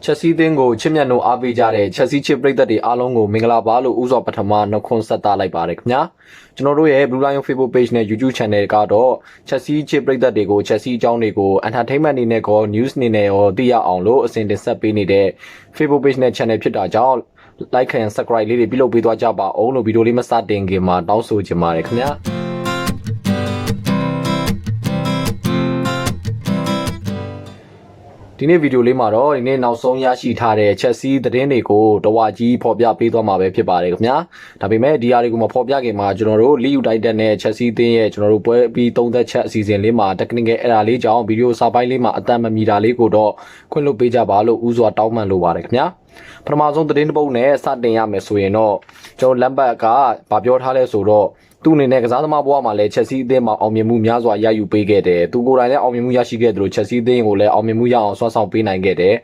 ချက်စီးသင်းကိုချစ်မြတ်နိုးအားပေးကြတဲ့ချက်စီးချစ်ပရိသတ်တွေအားလုံးကိုမင်္ဂလာပါလို့ဥစွာပထမနှုတ်ခွန်းဆက်သလိုက်ပါတယ်ခင်ဗျာကျွန်တော်တို့ရဲ့ Blue Lion Facebook page နဲ့ YouTube channel ကတော့ချက်စီးချစ်ပရိသတ်တွေကိုချက်စီးအကြောင်းတွေကို entertainment အနေနဲ့ကော news အနေနဲ့ရောသိရအောင်လို့အစဉ်တင်ဆက်ပေးနေတဲ့ Facebook page နဲ့ channel ဖြစ်တာကြောင့် like and subscribe လေးတွေပြုလုပ်ပေးသွားကြပါအောင်လို့ဗီဒီယိုလေးမစတင်ခင်မှာတောင်းဆိုချင်ပါတယ်ခင်ဗျာဒီနေ့ဗီဒီယိုလေးမှာတော့ဒီနေ့နောက်ဆုံးရရှိထားတဲ့ချက်စီးသတင်းတွေကိုတဝါကြီးဖော်ပြပေးသွားမှာပဲဖြစ်ပါတယ်ခင်ဗျာဒါပေမဲ့ဒီအရာတွေကိုမဖော်ပြခင်မှာကျွန်တော်တို့လီယူတိုက်တက်နဲ့ချက်စီးသင်းရဲ့ကျွန်တော်တို့ပွဲပြီးသုံးသက်ချက်အစီအစဉ်လေးမှာ technical error လေးကြောင့်ဗီဒီယိုစာပိုင်းလေးမှာအတန်မမီတာလေးကိုတော့ခွင့်လွှတ်ပေးကြပါလို့ဥစွာတောင်းပန်လိုပါတယ်ခင်ဗျာပထမဆုံးသတင်းတစ်ပုဒ်နဲ့စတင်ရမယ်ဆိုရင်တော့ကျွန်တော်လမ်းဘက်ကဗာပြောထားလဲဆိုတော့သူ့အနေနဲ့ကစားသမားဘဝမှာလည်းချက်စီးအသင်းမှာအောင်မြင်မှုများစွာရယူပေးခဲ့တယ်သူကိုယ်တိုင်လည်းအောင်မြင်မှုရရှိခဲ့တယ်လို့ချက်စီးအသင်းကိုလည်းအောင်မြင်မှုရအောင်ဆွမ်းဆောင်ပေးနိုင်ခဲ့တယ်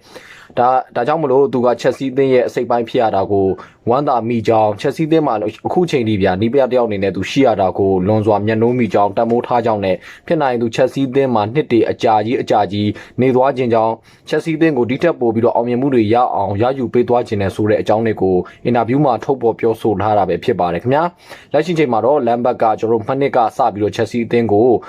ဒါကြောင့်မလို့သူကချက်စီးအသင်းရဲ့အစိတ်ပိုင်းဖြစ်ရတာကိုဝမ်းသာမိကြောင်းချက်စီးအသင်းမှာအခုချိန်ထိဗျာနီးပြတယောက်အနေနဲ့သူရှိရတာကိုလွန်စွာမျက်နှိုးမိကြောင်းတန်မိုးထားကြောင်းနဲ့ဖြစ်နိုင်သူချက်စီးအသင်းမှာနှစ်တည်အကြာကြီးနေသွားခြင်းကြောင်းချက်စီးအသင်းကိုဒီထက်ပိုပြီးတော့အောင်မြင်မှုတွေရအောင်ရယူပေးသွားခြင်းနဲ့ဆိုတဲ့အကြောင်းတွေကိုအင်တာဗျူးမှာထုတ်ပေါ်ပြောဆိုထားတာပဲဖြစ်ပါတယ်ခင်ဗျာလက်ရှိချိန်မှာတော့လမ်ဘတ်ကကျွန်တော်တို့မှနှစ်ကစပြီးတော့ချက်စီးအသင်းကို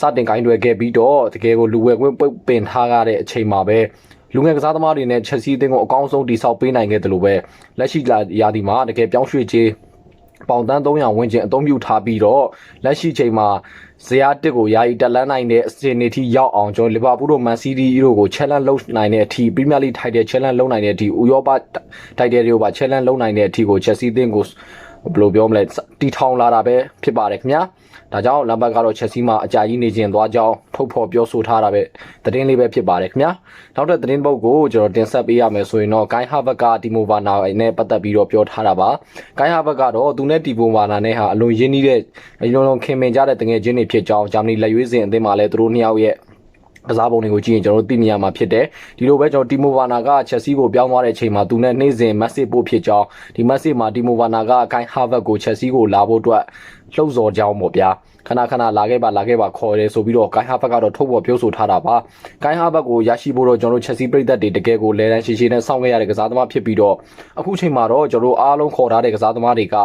စတင်ကိုင်းတွယ်ခဲ့ပြီးတော့တကယ်ကိုလူဝယ်ခွင့်ပင်ထားရတဲ့အချိန်မှာပဲလူငယ်ကစားသမားတွေနဲ့ချက်စီးအသင်းကိုအကောင်းဆုံးတိစောက်ပေးနိုင်ခဲ့တယ်လို့ပဲလက်ရှိရာသီမှာတကယ်ပြောင်းရွှေ့ခြင်းပေါင်တန်း300ဝန်းကျင်အသုံးပြုထားပြီးတော့လက်ရှိချိန်မှာဇယားတစ်ကိုယာယီတက်လန်းနိုင်တဲ့အစီအစဉ်ထိရောက်အောင်ကျွန်တော်လီဗာပူးတို့မန်စီးတီးတို့ကို challenge လုပ်နိုင်တဲ့အထိပရီးမီးယားလိtitle challenge လုပ်နိုင်တဲ့အထိဥရောပ title တွေကိုပါ challenge လုပ်နိုင်တဲ့အထိကိုချက်စီးအသင်းကိုဘယ်လိုပြောမလဲတီထောင်လာတာပဲဖြစ်ပါတယ်ခင်ဗျာဒါကြောင့်လမ်ဘတ်ကတော့ချက်စီးမှာအကြာကြီးနေခြင်းသွားကြောင်းထုတ်ဖော်ပြောဆိုထားတာပဲသတင်းလေးပဲဖြစ်ပါတယ်ခင်ဗျာနောက်တဲ့သတင်းပုတ်ကိုကျွန်တော်တင်ဆက်ပေးရမယ်ဆိုရင်တော့ဂိုင်းဟာဘတ်ကတီမိုဗာနာနဲ့ပတ်သက်ပြီးတော့ပြောထားတာပါဂိုင်းဟာဘတ်ကတော့သူနဲ့တီမိုဗာနာနဲ့ဟာအလွန်ရင်းနှီးတဲ့အလုံးခင်မင်ကြတဲ့တငယ်ချင်းတွေဖြစ်ကြောင်းဂျာမနီလက်ရွေးစင်အသင်းမှာလည်းသူတို့နှစ်ယောက်ရဲ့ကစားပုံတွေကိုကြည့်ရင်ကျွန်တော်တို့သိမြင်ရမှာဖြစ်တယ်ဒီလိုပဲကျွန်တော်တီမိုဗာနာကချက်စီးကိုပြောင်းသွားတဲ့အချိန်မှာသူနဲ့နေ့စဉ် message ပို့ဖြစ်ကြောင်းဒီ message မှာတီမိုဗာနာကဂိုင်းဟာဘတ်ကိုချက်စီးကိုလာဖို့အတွက်လှုပ်ဆော်ကြောင်းပေါ့ဗျာခဏလာခဲ့ပါခေါ်တယ်ဆိုပြီးတော့ဂိုင်းဟာဘတ်ကတော့ထုတ်ပေါ်ပြောဆိုထားတာပါဂိုင်းဟာဘတ်ကိုရရှိဖို့တော့ကျွန်တော်တို့ချက်စီးပြည်သက်တွေတကယ်ကိုလဲတန်းရှည်နဲ့စောင့်ခဲ့ရတဲ့ကစားသမားဖြစ်ပြီးတော့အခုချိန်မှာတော့ကျွန်တော်တို့အားလုံးခေါ်ထားတဲ့ကစားသမားတွေက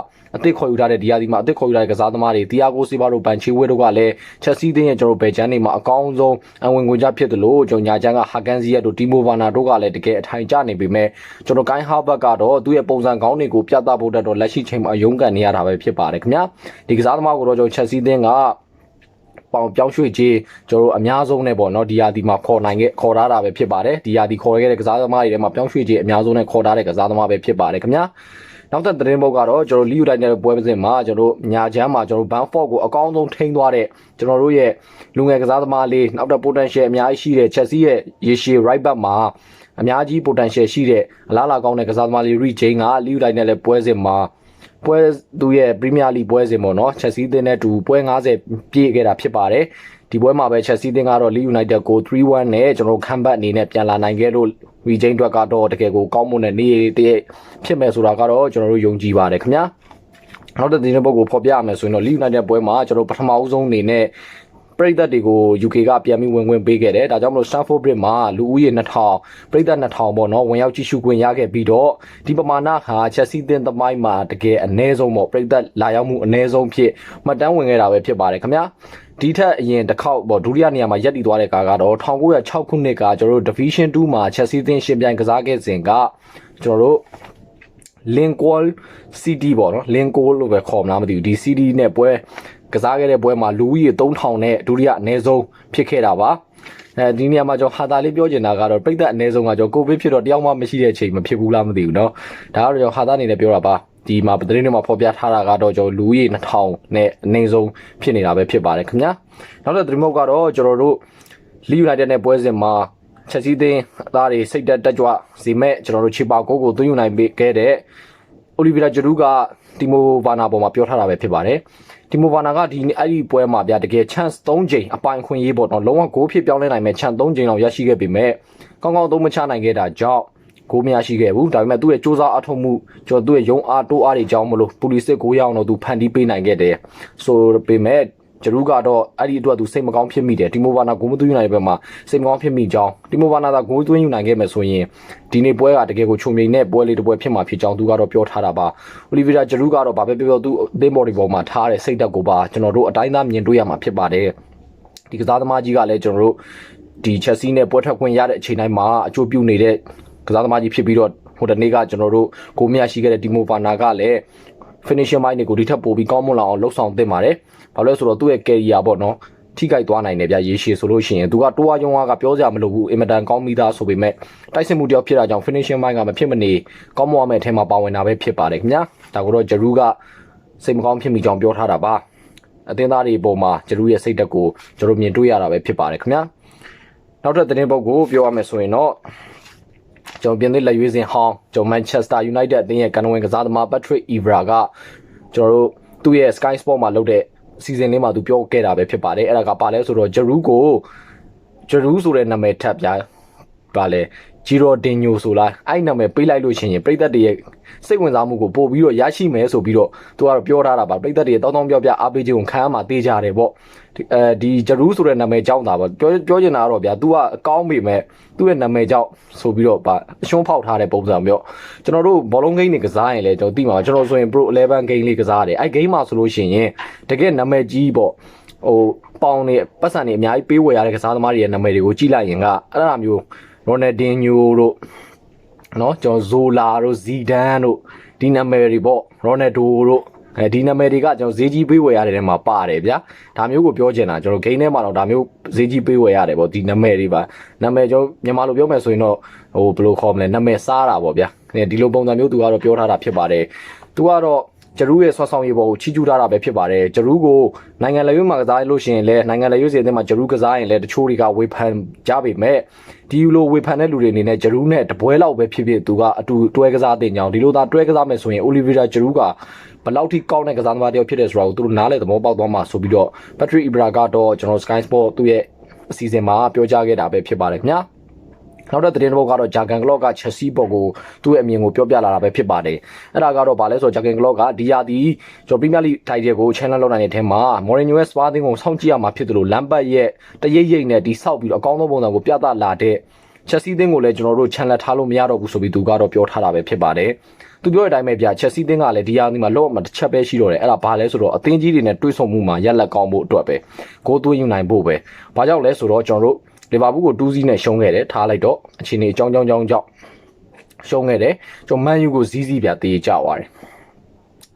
အသစ်ခေါ်ယူထားတဲ့ဒီယာဒီမှာအသစ်ခေါ်ယူထားတဲ့ကစားသမားတွေတီယာဂိုစီဘာတို့ဘန်ချီဝဲတို့ကလည်းချက်စီးတဲ့ကျွန်တော်တို့ဘယ်ချမ်းတွေမှာအကောင်းဆုံးအဝင်ငွေကြဖြစ်တယ်လို့ကျွန်တော်ညာချမ်းကဟာကန်စီယက်တို့တီမိုဗာနာတို့ကလည်းတကယ်အထိုင်ကျနေပေမဲ့ကျွန်တော်ဂိုင်းဟာဘတ်ကတော့သူ့ရဲ့ပုံစံကောင်းတွေကိုပြသဖို့တော့လက်ရှိချိန်မှာအယုံကန်နေရတာပဲဖြစ်ပါတယ်ခင်ဗျာဒီကစားသမားကိုတော့ကျွန်တော်ချက်စီးတဲ့ကပေါင်ပြောင်းရွှေ့ခြင်းကျွန်တော်တို့အများဆုံးနဲ့ပေါ့နော်ဒီယာဒီမှာခေါ်ထားတာပဲဖြစ်ပါတယ်ဒီယာဒီခေါ်ခဲ့တဲ့ကစားသမားတွေထဲမှာပြောင်းရွှေ့ခြင်းအများဆုံးနဲ့ခေါ်ထားတဲ့ကစားသမားပဲဖြစ်ပါတယ်ခင်ဗျာနောက်တဲ့သတင်းပုတ်ကတော့ကျွန်တော်လီယူတိုက်တဲ့ပွဲစဉ်မှာကျွန်တော်တို့ညာချမ်းမှာကျွန်တော်ဘန်ဖော့ကိုအကောင်းဆုံးထိန်းသွားတဲ့ကျွန်တော်တို့ရဲ့လူငယ်ကစားသမားလေးနောက်တဲ့ potential အများကြီးရှိတဲ့ချက်စီးရဲ့ရေရှည် right back မှာအများကြီး potential ရှိတဲ့အလားအလာကောင်းတဲ့ကစားသမားလေး Reed James ကလီယူတိုက်တဲ့ပွဲစဉ်မှာပွဲသူရဲ့ပရီးမီးယားလိပွဲစဉ်ပေါ့နော်ချက်စီးသင်းနဲ့တူပွဲ90ပြည့်ခဲ့တာဖြစ်ပါတယ်ဒီပွဲမှာပဲချက်စီးသင်းကတော့လီယူနိုက်တက်ကို 3-1 နဲ့ကျွန်တော်ခံဘတ်အနေနဲ့ပြန်လာနိုင်ခဲ့လို့ရီဂျိန်းအတွက်ကတော့တကယ်ကိုကောင်းမွန်တဲ့နေ့တည်းဖြစ်မယ်ဆိုတာကတော့ကျွန်တော်တို့ယုံကြည်ပါတယ်ခင်ဗျာနောက်တဲ့ဒီနေ့ပုဂ္ဂိုလ်ဖော်ပြရမယ်ဆိုရင်တော့လီယူနိုက်တက်ပွဲမှာကျွန်တော်ပထမဦးဆုံးအနေနဲ့ပရိသတ်တွေကို UK ကပြန်ပြီးဝင်ခွင့်ပေးခဲ့တယ်ဒါကြောင့်မလို့ Stamford Bridge မှာလူဦးရေ2000ပရိသတ်2000ပေါ့နော်ဝင်ရောက်ကြည့်ရှုခွင့်ရခဲ့ပြီးတော့ဒီပမာဏဟာချက်စီးသင်းသမိုင်းမှာတကယ်အနည်းဆုံးပေါ့ပရိသတ်လာရောက်မှုအနည်းဆုံးဖြစ်မှတ်တမ်းဝင်ခဲ့တာပဲဖြစ်ပါတယ်ခင်ဗျာဒီထက်အရင်တစ်ခေါက်ပေါ့ဒုတိယနေရာမှာရပ်တည်သွားတဲ့ကာကတော့1906ခုနှစ်ကကျွန်တော်တို့ Division 2မှာချက်စီးသင်းရှင်ပြိုင်ကစားခဲ့စဉ်ကကျွန်တော်တို့Lincoln City ပေါ့နော် Lincoln လို့ပဲခေါ်မလားမသိဘူးဒီ City နဲ့ပွဲကစားခဲ့တဲ့ပွဲမှာလူဦးရေ3000နဲ့ဒုတိယအနည်းဆုံးဖြစ်ခဲ့တာပါဒီနေရာမှာကျွန်တော်ဟာတာလေးပြောချင်တာကတော့ပြည်သက်အနည်းဆုံးကကျွန်တော်ကိုဗစ်ဖြစ်တော့တယောက်မှမရှိတဲ့အချိန်မဖြစ်ဘူးလားမသိဘူးเนาะဒါကတော့ကျွန်တော်ဟာတာအနေနဲ့ပြောတာပါဒီမှာသတင်းတွေမှာဖော်ပြထားတာကတော့ကျွန်တော်လူဦးရေ2000နဲ့အနည်းဆုံးဖြစ်နေတာပဲဖြစ်ပါတယ်ခင်ဗျာနောက်တဲ့သတင်းမုတ်ကတော့ကျွန်တော်တို့လီယူနိုက်တက်နဲ့ပွဲစဉ်မှာချက်စီးသင်းအသားတွေစိတ်တက်ကြွစီမဲ့ကျွန်တော်တို့ချီပါကိုသွင်းယူနိုင်ခဲ့တဲ့အိုလီဗီယာဂျရူးကတီမိုဗာနာပေါ်မှာပြောထားတာပဲဖြစ်ပါတယ်တီမိုဗာနာကအဲ့ဒီပွဲမှာဗျာတကယ် chance 3ချိန်အပိုင်ခွင့်ရေးပေါ့နော်လုံးဝဂိုးဖြစ်ပြောင်းလဲနိုင်မဲ့ chance 3ချိန်လောက်ရရှိခဲ့ပေမဲ့ကောင်းကောင်းသုံးမချနိုင်ခဲ့တာကြောင့်ဂိုးမရရှိခဲ့ဘူးဒါပေမဲ့သူ့ရဲ့စူးစမ်းအထောက်မှုကျွန်တော်သူ့ရဲ့ယုံအားတိုးအားတွေကြောင့်မလို့ပူလီစစ်ဂိုးရအောင်တော့သူဖန်တီးပေးနိုင်ခဲ့တယ်ဆိုပေမဲ့ ဂျရူးကတော့အဲ့ဒီအတွက်သူစိတ်မကောင်းဖြစ်မိတယ်တီမိုဘာနာဂိုးမသွင်းနိုင်တဲ့ဘက်မှာစိတ်မကောင်းဖြစ်မိကြောင်းတီမိုဘာနာသာဂိုးသွင်းယူနိုင်ခဲ့မယ်ဆိုရင်ဒီနေ့ပွဲကတကယ်ကိုချုံမြိန်နဲ့ပွဲလေးတစ်ပွဲဖြစ်မှာဖြစ်ကြောင်းသူကတော့ပြောထားတာပါအိုလီဗီယာဂျရူးကတော့ဘာပဲပြောသူအသင်းဘော်ဒီပေါ်မှာထားတဲ့စိတ်ဓာတ်ကိုပါကျွန်တော်တို့အတိုင်းသားမြင်တွေ့ရမှာဖြစ်ပါတယ်ဒီကစားသမားကြီးကလည်းကျွန်တော်တို့ဒီချက်စီနဲ့ပွဲထွက်ခွင့်ရတဲ့အချိန်တိုင်းမှာအကျိုးပြုနေတဲ့ကစားသမားကြီးဖြစ်ပြီးတော့ဟိုတနေ့ကကျွန်တော်တို့ကိုမြရှိခဲ့တဲ့ဒီမိုဘာနာကလည်း finishing line တွေကိုဒီထက်ပိုပြီးကောင်းမွန်လာအောင်လှုပ်ဆောင်သင့်ပါတယ်ဘာလို့လဲဆိုတော့သူ့ရဲ့ career ပေါ့နော်ထိခိုက်သွားနိုင်တယ်ဗျရေရှည်ဆိုလို့ရှိရင်သူကတိုးအားယုံအားကပြောစရာမလိုဘူးအင်မတန်ကောင်းပြီးသားဆိုပေမဲ့တိုက်စစ်မှုတယောက်ဖြစ်တာကြောင့် finishing line ကမဖြစ်မနေကောင်းမွန်အောင်အထက်မှာပါဝင်တာပဲဖြစ်ပါတယ်ခင်ဗျာဒါကိုတော့ဂျရူးကစိတ်မကောင်းဖြစ်မိကြောင်းပြောထားတာပါအသင်းသားတွေအပေါ်မှာဂျရူးရဲ့စိတ်ဓာတ်ကိုကျွန်တော်မြင်တွေ့ရတာပဲဖြစ်ပါတယ်ခင်ဗျာနောက်ထပ်သတင်းပုတ်ကိုပြောရမယ်ဆိုရင်တော့ကျွန်တော်ပြင်သစ်လက်ရွေးစင်ဟောင်းကျွန်တော် Manchester United အသင်းရဲ့ကန်ဝင်ကစားသမား Patrick Evra ကကျွန်တော်တို့သူ့ရဲ့ Sky Sport မှာလုပ်တဲ့စီဇန်လေးမှာသူပြောခဲ့တာပဲဖြစ်ပါတယ်အဲ့ဒါကပါလဲဆိုတော့ဂျရူးဆိုတဲ့နာမည်ထပ်ပြပါလဲဂျီရိုဒင်ညိုဆိုလားအဲ့နာမည်ပေးလိုက်လို့ရှိရင်ပြည်သက်တွေရဲ့စိတ်ဝင်စားမှုကိုပို့ပြီးတော့ရရှိမယ်ဆိုပြီးတော့သူကတော့ပြောထားတာပါပြည်သက်တွေတောင်းတောင်းပြောပြအားပေးခြင်းကိုခံရမှာတေးကြတယ်ပေါ့ဒီဂျရူးဆိုတဲ့နာမည်ကြောင့်တာပေါ့ပြောချင်တာကတော့ဗျာ तू ကအကောင်းပေမဲ့သူ့ရဲ့နာမည်ကြောင့်ဆိုပြီးတော့ပါအရှုံးဖောက်ထားတဲ့ပုံစံမျိုးကျွန်တော်တို့ဘောလုံးဂိမ်းတွေကစားရင်လည်းကျွန်တော်သိမှာကျွန်တော်ဆိုရင် Pro 11 game လေးကစားတယ်အဲ့ game မှာဆိုလို့ရှိရင်တကယ်နာမည်ကြီးပေါ့ဟိုပေါင်နေပတ်စံနေအများကြီးပေးဝယ်ရတဲ့ကစားသမားတွေရဲ့နာမည်တွေကိုကြည့်လိုက်ရင်ကအဲ့ဒါမျိုးရိုနယ်ဒင်ညိုတို့နော်ကျွန်တော်ဇိုလာတို့ဇီဒန်တို့ဒီနာမည်တွေပေါ့ရိုနယ်ဒိုတို့ဒီနာမည်တွေကကျွန်တော်ဈေးကြီးပေးဝယ်ရတဲ့ထဲမှာပါတယ်ဗျာဒါမျိုးကိုပြောချင်တာကျွန်တော်ဂိမ်းထဲမှာတော့ဒါမျိုးဈေးကြီးပေးဝယ်ရတယ်ပေါ့ဒီနာမည်တွေပါနာမည်ကျွန်တော်မြန်မာလိုပြောမယ်ဆိုရင်တော့ဟိုဘယ်လိုခေါ်မလဲနာမည်စားတာပေါ့ဗျာဒီလိုပုံစံမျိုးသူကတော့ပြောထားတာဖြစ်ပါတယ်သူကတော့ဂျရူးရဲ့ဆွမ်းဆောင်ရေးပေါ်ကိုချီးကျူးထားတာပဲဖြစ်ပါတယ်ဂျရူးကိုနိုင်ငံလက်ရွေးမှာကစားလို့ရှိရင်လည်းနိုင်ငံလက်ရွေးစီအသင်းမှာဂျရူးကစားရင်လည်းတချို့တွေကဝေဖန်ကြပေမဲ့ဒီလိုဝေဖန်တဲ့လူတွေအနေနဲ့ဂျရူးနဲ့တပွဲလောက်ပဲဖြစ်ဖြစ်သူကအတူတွဲကစားတဲ့ညောင်ဒီလိုသာတွဲကစားမယ်ဆိုရင်အိုလီဗီယာဂျရူးကဘယ်လောက်ထိကောင်းတဲ့ကစားသမားတယောက်ဖြစ်တယ်ဆိုတာကိုသူတို့နားလည်သဘောပေါက်သွားမှာဆိုပြီးတော့ Patrick Evra ကတော့ကျွန်တော် Sky Sport သူ့ရဲ့အစီအစဉ်မှာပြောကြားခဲ့တာပဲဖြစ်ပါတယ်ခင်ဗျာနောက်တဲ့သတင်းတစ်ပုဒ်ကတော့ဂျာဂန်ကလော့ကချက်စီပေါ်ကိုသူ့ရဲ့အမြင်ကိုပြောပြလာတာပဲဖြစ်ပါတယ်အဲ့ဒါကတော့ဗာလဲဆိုတော့ဂျာဂန်ကလော့ကဒီယာဒီကျွန်တော်ပရီးမီးယားလိထိုက်တယ်ကို channel လောက်နိုင်တဲ့အထက်မှာမော်ရီညိုရဲ့စပါးသင်းကိုစောင့်ကြည့်ရမှာဖြစ်တယ်လို့လမ်ဘတ်ရဲ့တရိပ်ရိပ်နဲ့ဒီဆောက်ပြီးတော့အကောင်းဆုံးပုံစံကိုပြသလာတဲ့ချက်စီသင်းကိုလည်းကျွန်တော်တို့ channel ထားလို့မရတော့ဘူးဆိုပြီးသူကတော့ပြောထားတာပဲဖြစ်ပါတယ်သူပြောတဲ့အတိုင်းပဲဗျာချက်စီသင်းကလည်းဒီယာဒီမှာလော့မှာတစ်ချက်ပဲရှိတော့တယ်အဲ့ဒါဘာလဲဆိုတော့အသင်းကြီးတွေနဲ့တွဲဆုံမှုမှာရက်လက်ကောင်းဖို့အတွက်ပဲဂိုးသွင်းယူနိုင်ဖို့ပဲဘာကြောင့်လဲဆိုတော့ကျွန်တော်တို့လီဗာပူးကို2-0နဲ့ရှုံးခဲ့တယ်ထားလိုက်တော့အချိန်ကြီးအကြောင်းကြောင့်ရှုံးခဲ့တယ်ကျွန်တော်မန်ယူကိုဇီးပြတေးကြသွားတယ်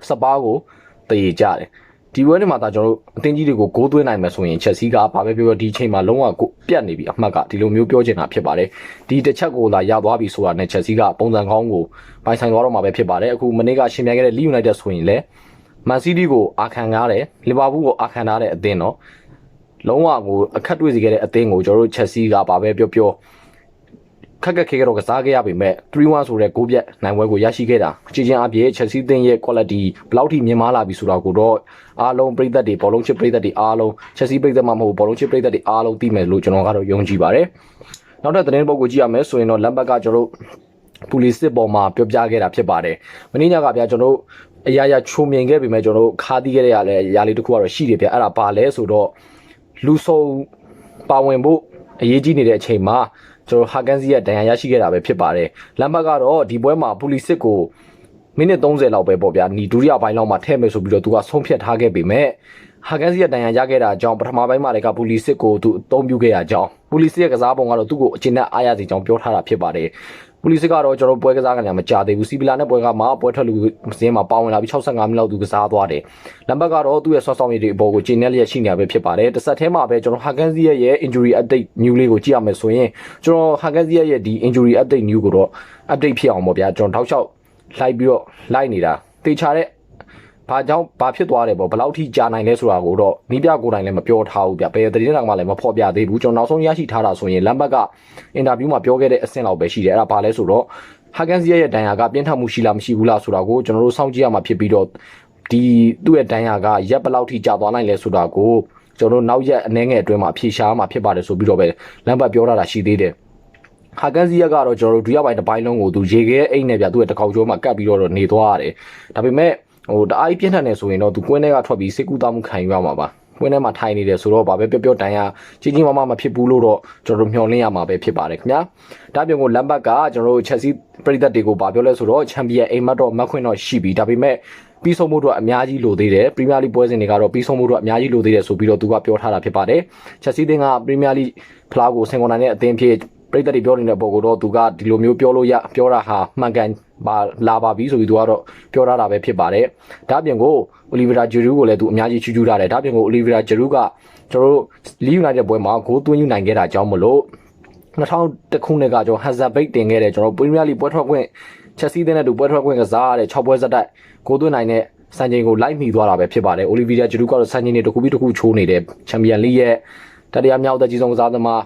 စပါးကိုတေးကြတယ်ဒီပွဲတွေမှာဒါကျွန်တော်တို့အသင်းကြီးတွေကိုဂိုးသွင်းနိုင်မယ်ဆိုရင်ချက်စီကဘာပဲပြောဒီအချိန်မှာလုံးဝကိုပြတ်နေပြီအမှတ်ကဒီလိုမျိုးပြောချင်တာဖြစ်ပါတယ်ဒီတစ်ချက်ကိုလာရသွားပြီဆိုတာနဲ့ချက်စီကပုံစံကောင်းကိုပိုင်ဆိုင်သွားတော့မှာပဲဖြစ်ပါတယ်အခုမနေ့ကရှင်ပြိုင်ခဲ့တဲ့လီယူနိုက်တက်ဆိုရင်လည်းမန်စီးတီးကိုအာခံကားတယ်လီဗာပူးကိုအာခံထားတဲ့အသင်းတော့လုံးဝကိုအခက်တွေ့စေခဲ့တဲ့အသင်းကိုကျွန်တော်တို့ချက်စီကဘာပဲပြောခက်ခဲတော့ကစားခဲ့ရပေမဲ့ 3-1 ဆိုတဲ့ဂိုးပြတ်နိုင်ပွဲကိုရရှိခဲ့တာအချင်းချင်းအပြည့်ချက်စီသင်းရဲ့ quality ဘယ်လောက်ထိမြင့်မားလာပြီဆိုတာကိုတော့အားလုံးပြည်သက်တွေဘောလုံးချစ်ပြည်သက်တွေအားလုံးချက်စီပြည်သက်မှမဟုတ်ဘောလုံးချစ်ပြည်သက်တွေအားလုံးသိမယ်လို့ကျွန်တော်ကတော့ယုံကြည်ပါတယ်နောက်ထပ်သတင်းပုဒ်ကိုကြည့်ရမယ်ဆိုရင်တော့လမ်ဘတ်ကကျွန်တော်တို့ပူလီစစ်ပေါ်မှာပြောပြခဲ့တာဖြစ်ပါတယ်မင်းညကဗျာကျွန်တော်တို့အရာချုံမြင်ခဲ့ပေမဲ့ကျွန်တော်တို့ခါးသီးခဲ့တဲ့ရာလေးတစ်ခုကတော့ရှိတယ်ဗျအဲ့ဒါဘာလဲဆိုတော့လူဆုံပါဝင်ဖို့အရေးကြီးနေတဲ့အချိန်မှာကျွန်တော်ဟာကန်စီရဲ့ဒဏ်ရာရရှိခဲ့တာပဲဖြစ်ပါတယ်လမ်ဘတ်ကတော့ဒီပွဲမှာပူလီစစ်ကိုမိနစ်30လောက်ပဲပေါ့ဗျာဒီဒုတိယပိုင်းလောက်မှာထည့်မယ်ဆိုပြီးတော့သူကဆုံးဖြတ်ထားခဲ့ပေမဲ့ဟာကန်စီရဲ့ဒဏ်ရာရခဲ့တာကြောင့်ပထမပိုင်းမှာလည်းကပူလီစစ်ကိုသူအသုံးပြုခဲ့ရကြောင်းပူလီစစ်ရဲ့ကစားပုံကတော့သူ့ကိုအကျဉ်းနဲ့အားရစေကြောင်းပြောထားတာဖြစ်ပါတယ်ပူလီစစ်ကတော့ကျွန်တော်ပွဲကစားကနေမကြသေးဘူးစီဗီလာနဲ့ပွဲကမှပွဲထွက်လူစင်းမှာပါဝင်လာပြီး65မိနစ်လောက်သူကစားသွားတယ်လမ်ဘတ်ကတော့သူ့ရဲ့ဆွမ်းဆောင်ရည်တွေအပေါ်ကိုကျင်းနဲ့လျက်ရှိနေရပဲဖြစ်ပါတယ်တစ်ဆက်တည်းမှာပဲကျွန်တော်ဟာကန်စီရဲ့ injury update new လေးကိုကြည့်ရမယ်ဆိုရင်ကျွန်တော်ဟာကန်စီရဲ့ဒီ injury update new ကိုတော့ update ဖြစ်အောင်ပေါ့ဗျာကျွန်တော်တောက်လျှောက်လိုက်ပြီးတော့လိုက်နေတာတေချာတဲ့ဘာကြောင့်ဘာဖြစ်သွားတယ်ပေါ့ဘယ်လောက်ထိကြာနိုင်လဲဆိုတာကိုတော့နီးပြကိုယ်တိုင်လည်းမပြောထားဘူးဗျဘယ်သတင်းတောင်မှလည်းမဖော်ပြသေးဘူးကျွန်တော်နောက်ဆုံးရရှိထားတာဆိုရင်လမ်ဘတ်ကအင်တာဗျူးမှာပြောခဲ့တဲ့အဆင့်လောက်ပဲရှိတယ်အဲ့ဒါဘာလဲဆိုတော့ဟာကန်စီရဲ့ဒဏ်ရာကပြင်းထန်မှုရှိလားမရှိဘူးလားဆိုတာကိုကျွန်တော်တို့စောင့်ကြည့်ရမှာဖြစ်ပြီးတော့ဒီသူ့ရဲ့ဒဏ်ရာကရက်ဘယ်လောက်ထိကြာသွားနိုင်လဲဆိုတာကိုကျွန်တော်တို့နောက်ရက်အနည်းငယ်အတွင်းမှာဖြေရှားမှာဖြစ်ပါတယ်ဆိုပြီးတော့ပဲလမ်ဘတ်ပြောတာရှိသေးတယ်ဟာကန်စီကတော့ကျွန်တော်တို့ဒုတိယပိုင်းတစ်ပိုင်းလုံးကိုသူရေခဲအိတ်နဲ့ဗျသူ့ရဲ့တကောက်ကျော်မှာကတ်ပြီးတော့နေသွားရတယ်ဒါပေမဲ့ဟိုတအားပြင်းထန်နေဆိုရင်တော့သူကွင်းထဲကထွက်ပြီးစိတ်ကူးသားမှုခံယူရမှာပါ ကွင်းထဲမှာထိုင်နေတယ်ဆိုတော့ဗာပဲပြောတန်ရကြီးကြီးမားမားမဖြစ်ဘူးလို့တော့ကျွန်တော်တို့မျှော်လင့်ရမှာပဲဖြစ်ပါတယ်ခင်ဗျာဒါပြင်ကိုလမ်ဘတ်ကကျွန်တော်တို့ချက်စီပရိသတ်တွေကိုဗာပြောလဲဆိုတော့ချန်ပီယံအိမ်မက်တော့မခွင့်တော့ရှိပြီဒါပေမဲ့ပြီးဆုံးမှုတော့အများကြီးလိုသေးတယ်ပရီးမီးယားလိပွဲစဉ်တွေကတော့ပြီးဆုံးမှုတော့အများကြီးလိုသေးတယ်ဆိုပြီးတော့သူကပြောထားတာဖြစ်ပါတယ်ချက်စီးတင်းကပရီးမီးယားလိဖလားကိုဆင်ကွန်နိုင်တဲ့အသင်းဖြစ်ပရိသတ်တွေပြောနေတဲ့ပုံကတော့သူကဒီလိုမျိုးပြောတာဟာမှန်ကန်ပါလာပါပြီဆိုပြီးသူကတော့ပြောထားတာပဲဖြစ်ပါတယ်ဒါပြင်ကိုအိုလီဗီရာဂျေရူးကိုလည်းသူအများကြီးချူးကျူးထားတယ်ဒါပြင်ကိုအိုလီဗီရာဂျေရူးကကျွန်တော်တို့လီယူနိုက်တက်ပွဲမှာဂိုးသွင်းယူနိုင်ခဲ့တာကြောင့်မလို့2000ခုနှစ်ကကျွန်တော်ဟန်ဇာဘိတ်တင်ခဲ့တယ်ကျွန်တော်ပရီးမီးယားလိပွဲထွက်ခွင့်ချက်စီးတင်းနဲ့တူပွဲထွက်ခွင့်ကစားရတဲ့6ပွဲဇက်တိုက်ဂိုးသွင်းနိုင်တဲ့စံချိန်ကိုလိုက်မိသွားတာပဲဖြစ်ပါတယ်အိုလီဗီယာဂျေရူးကတော့စံချိန်တွေတစ်ခုပြီးတစ်ခုချိုးနေတဲ့ချန်ပီယံလိရဲ့တတိယမြောက်သက်ကြီးဆုံးကစားသမား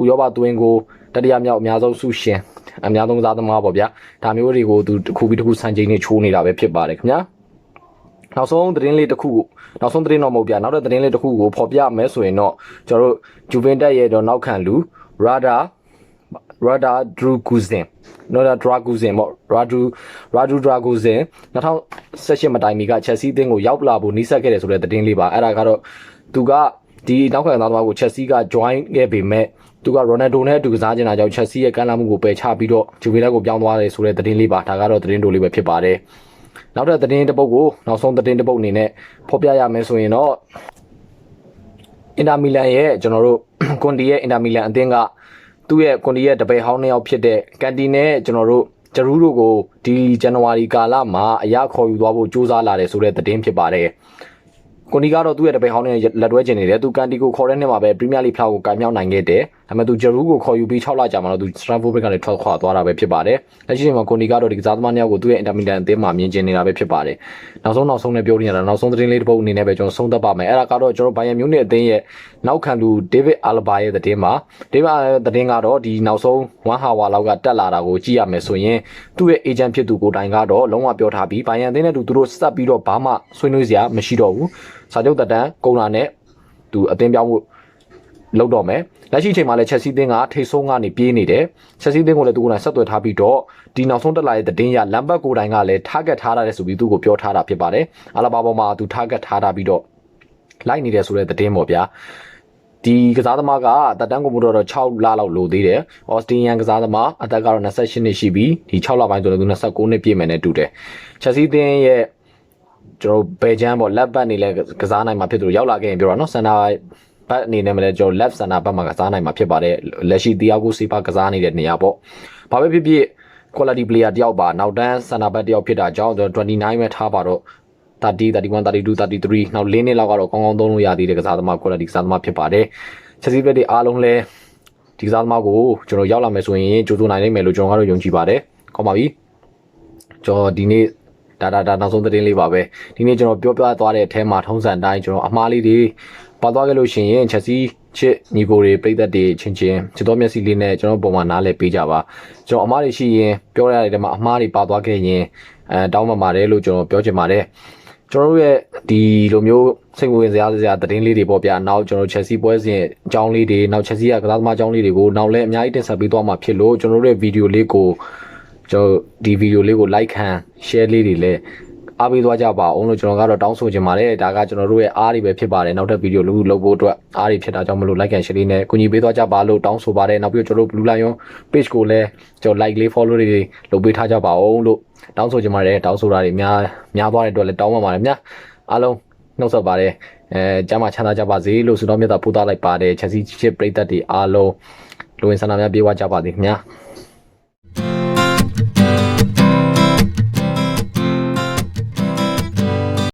ဥရောပသွင်းကိုတတိယမြောက်အများဆုံးဆုရှင်အများဆုံးကစားသမားပေါ့ဗျာဒါမျိုးတွေကိုသူတစ်ခုပြီးတစ်ခုစံချိန်တွေချိုးနေတာပဲဖြစ်ပါတယ်ခင်ဗျာနောက်ဆုံးသတင်းလေးတစ်ခုနောက်ဆုံးသတင်းတော့မဟုတ်ဗျာနောက်တဲ့သတင်းလေးတစ်ခုကိုဖော်ပြမယ်ဆိုရင်တော့ကျွန်တော်တို့ဂျူဗင်တက်ရဲ့တော့နောက်ခံလူရာဒါဒရူဂူဇင်နော်ဒါဒရာဂူဇင်ပေါ့ရာဒူဒရာဂူဇင်2018မတိုင်မီကချက်စီးတင်းကိုရောက်လာဖို့နှိစက်ခဲ့တယ်ဆိုတဲ့သတင်းလေးပါအဲ့ဒါကတော့သူကဒီနောက်ခံသားသမားကိုချက်စီးက join ခဲ့ပေမဲ့သူကရိုနယ်ဒိုနဲ့အတူကစားချင်တာကြောင့်ချက်စီးရဲ့ကမ်းလှမ်းမှုကိုပယ်ချပြီးတော့ဂျူဗင်တက်ကိုပြောင်းသွားတယ်ဆိုတဲ့သတင်းလေးပါဒါကတော့သတင်းတိုလေးပဲဖြစ်ပါတယ်နောက်တဲ့သတင်းတစ်ပုဒ်ကိုနောက်ဆုံးသတင်းတစ်ပုဒ်အနေနဲ့ဖော်ပြရမယ်ဆိုရင်တော့အင်တာမီလန်ရဲ့ကျွန်တော်တို့ကွန်တီရဲ့အင်တာမီလန်အသင်းကသူ့ရဲ့ကွန်တီရဲ့တပည့်ဟောင်းနှစ်ယောက်ဖြစ်တဲ့ကန်တီနဲ့ကျွန်တော်တို့ဂျရူးတို့ကိုဒီဇန်နဝါရီကာလမှာအရခေါ်ယူသွားဖို့ကြိုးစားလာတယ်ဆိုတဲ့သတင်းဖြစ်ပါတယ်ကွန်တီကတော့သူ့ရဲ့တပည့်ဟောင်းနဲ့လက်တွဲကျင်နေတယ်သူကန်တီကိုခေါ်တဲ့နှစ်မှာပဲပရီးမီးယားလိဖလားကိုကင်မြောက်နိုင်ခဲ့တယ်ဒါပေမဲ့သူဂျရူးကိုခေါ်ယူပြီး6လကြာမှတော့သူစတန်ဖို့ဘရစ်ကနေထွက်ခွာသွားတာပဲဖြစ်ပါတယ်လက်ရှိချိန်မှာကွန်တီကတော့ဒီကစားသမားနှစ်ယောက်ကိုသူ့ရဲ့အင်တာမီလန်အသင်းမှာမြင်ကျင်နေတာပဲဖြစ်ပါတယ်နောက်ဆုံးနဲ့ပြောနေရတာနောက်ဆုံးသတင်းလေးတစ်ပုဒ်အနေနဲ့ပဲကျွန်တော်ဆုံးသက်ပါမယ်အဲ့ဒါကတော့ကျွန်တော်ဘိုင်ယန်မြူးနစ်အသင်းရဲ့နောက်ခံလူဒေးဗစ်အာလဘာရဲ့သတင်းမှာဒေးဗစ်အာလဘာရဲ့သတင်းကတော့ဒီနောက်ဆုံး1 hour လောက်ကတက်လာတာကိုကြည့်ရမယ်ဆိုရင်သူ့ရဲ့ agent ဖြစ်သူကိုတိုင်ကတော့လုံးဝပြောထားပြီးဘိုင်ယန်အသင်းနဲ့သူတို့ဆက်ပြီးတော့ဘာမှဆွေးနွေးစရာမရှိတော့ဘူးစာချုပ်တက်တန်းကုန်လာနဲ့သူအသင်းပြောင်းဖို့လုပ်တော့မယ်လက်ရှိချိန်မှာလည်းချက်စီးတင်းကထိတ်ဆုံးကနေပြေးနေတယ်ချက်စီးတင်းကိုလည်းသူကိုယ်တိုင်ဆက်သွယ်ထားပြီးတော့ဒီနောက်ဆုံးတက်လာတဲ့သတင်းရလမ်ဘတ်ကိုတိုင်ကလည်း target ထားရတယ်ဆိုပြီးသူ့ကိုပြောထားတာဖြစ်ပါတယ်အာလာဘာပေါ်မှာသူ target ထားတာပြီးတော့လိုက်နေတယ်ဆိုတဲ့သတင်းပေါ့ဗျာဒီကစားသမားကတက်တန်းကိုမှုတော့6လလောက်လိုသေးတယ်အော်စတင်ယန်ကစားသမားအသက်ကတော့28နှစ်ရှိပြီဒီ6လပိုင်းဆိုတော့သူ29နှစ်ပြည့်မယ်နဲ့တူတယ်ချက်စီးတင်းရဲ့ကျွန်တော်ဘယ်ချမ်းပေါ့လက်ဘတ်နေလဲကစားနိုင်မှာဖြစ်သူရောက်လာခဲ့ရင်ပြောတာနော်စန်နာဘတ်အနေနဲ့မလဲကျွန်တော် left စန်နာဘတ်မှာကစားနိုင်မှာဖြစ်ပါတယ်လက်ရှိတီယာဂိုစီပါကစားနေတဲ့နေရာပေါ့ဘာပဲဖြစ်ဖြစ် quality player တယောက်ပါနောက်တန်းစန်နာဘတ်တယောက်ဖြစ်တာကြောင့်29ပဲထားပါတော့30 31 32 33နောက်4နှစ်လောက်ကတော့ကောင်းကောင်းသုံးလို့ရသေးတဲ့ကစားသမား quality ကစားသမားဖြစ်ပါတယ်ချက်စီးဘက်တွေအားလုံးလဲဒီကစားသမားကိုကျွန်တော်ရောက်လာမယ်ဆိုရင်ကြိုးစိုးနိုင်နိုင်မယ်လို့ကျွန်တော်ကတော့ယုံကြည်ပါတယ်ကောင်းပါပြီကျွန်တော်ဒီနေ့ဒါနောက်ဆုံးသတင်းလေးပါပဲဒီနေ့ကျွန်တော်ပြောပြသွားတဲ့အထဲမှာထုံးစံတိုင်းကျွန်တော်အမှားလေးတွေပါသွားခဲ့လို့ရှိရင်ချက်စီးချစ်ညီကိုတွေပိတ်သက်တွေချင်းချစ်တော်မျက်စိလေးနဲ့ကျွန်တော်ပုံမှန်နားလဲပေးကြပါကျွန်တော်အမှားတွေရှိရင်ပြောရတဲ့ထဲမှာအမှားတွေပါသွားခဲ့ရင်တောင်းပန်ပါတယ်လို့ကျွန်တော်ပြောချင်ပါတယ်ကျွန်တော်တို့ရဲ့ဒီလိုမျိုးစိတ်ဝင်စားစရာသတင်းလေးတွေပေါ့ဗျာနောက်ကျွန်တော်ချက်စီပွဲစဉ်အကြောင်းလေးတွေနောက်ချက်စီကကစားသမားအကြောင်းလေးတွေကိုနောက်လဲအများကြီးတင်ဆက်ပေးသွားမှာဖြစ်လို့ကျွန်တော်တို့ရဲ့ဗီဒီယိုလေးကိုကျွန်တော်ဒီဗီဒီယိုလေးကို like ခံ share လေးတွေလည်းအားပေးသွားကြပါအောင်လို့ကျွန်တော်ကတော့တောင်းဆိုချင်ပါတယ်ဒါကကျွန်တော်တို့ရဲ့အားတွေပဲဖြစ်ပါတယ်နောက်ထပ်ဗီဒီယိုလုပ်ဖို့အတွက်အားတွေဖြစ်တာကြောင့်မလို့ like and share လေးနဲ့ကူညီပေးသွားကြပါလို့တောင်းဆိုပါတယ်နောက်ပြီးတော့ကျွန်တော်တို့ Blue Lion page ကိုလည်းကျွန်တော် like လေး follow လေးတွေလုပ်ပေးထားကြပါအောင်လို့တောင်းဆိုချင်ပါတယ်တောင်းဆိုတာတွေများသွားတဲ့အတွက်လည်းတောင်းပါပါတယ်များအားလုံးနှုတ်ဆက်ပါတယ်ကျမ်းမာချမ်းသာကြပါစေလို့ဆုတောင်းမြတ်တာပို့သလိုက်ပါတယ်ချက်စီချစ်ပရိသတ်တွေအားလုံးလူဝင်ဆန္ဒများပြေဝကြပါစေခင်ဗျာ